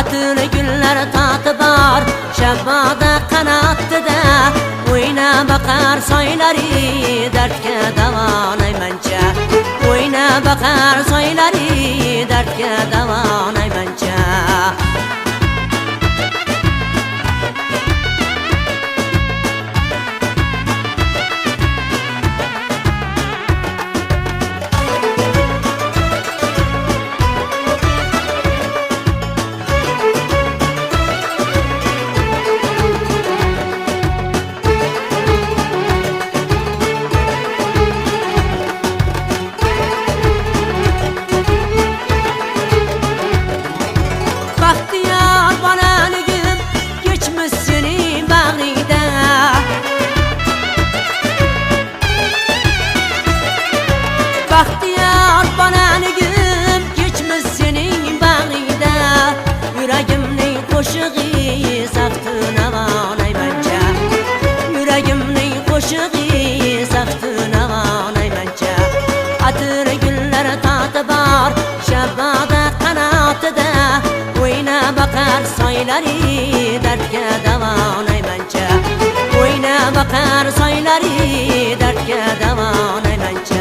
Atını günler tatı var Şevvada kanattı-da Oyna bakar soyları Dertke davanay mençe Oyna bakar soyları Dertke davanay mençe Bahtiyar bananigim geçmiş seni bağrida Bahtiyar bananigim geçmiş senin bağrida Yüreğimnin koşuğu saftın avanay mençe Yüreğimnin koşuğu saftın avanay mençe Atır güller tatı var Şevvada kanatıda Oyna bakar soyları Dertke davanay mençe Oyna bakar soyları Dertke davanay mençe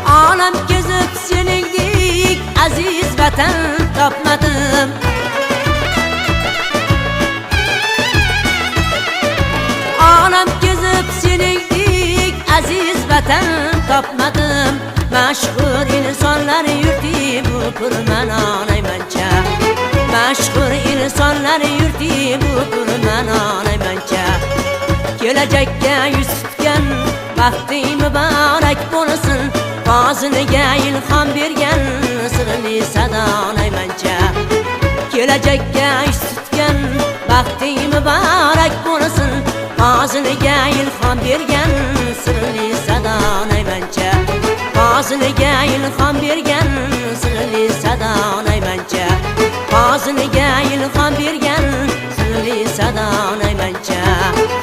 Alem gezip senindik aziz vatan tapmadım Alem gezip senindik aziz vatan tapmadım Meşhur insanlar yurti bu kurman anay mençe Meşhur insanlar yurti bu kurman anay mençe Gelecekke yüz tutgan Baxti mübarek bo'lsin Qo'ziniga ilhom bergan sirli sadonay mençe Kelajakka ish tutgan baxti mübarek bo'lsin Qo'ziniga ilhom bergan sirli sadonay mençe Qo'ziniga ilhom bergan sirli sadonay mençe Qo'ziniga ilhom bergan sirli sadonay mençe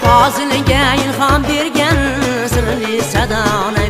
Qo'ziniga ilhom bergan sirli sadonay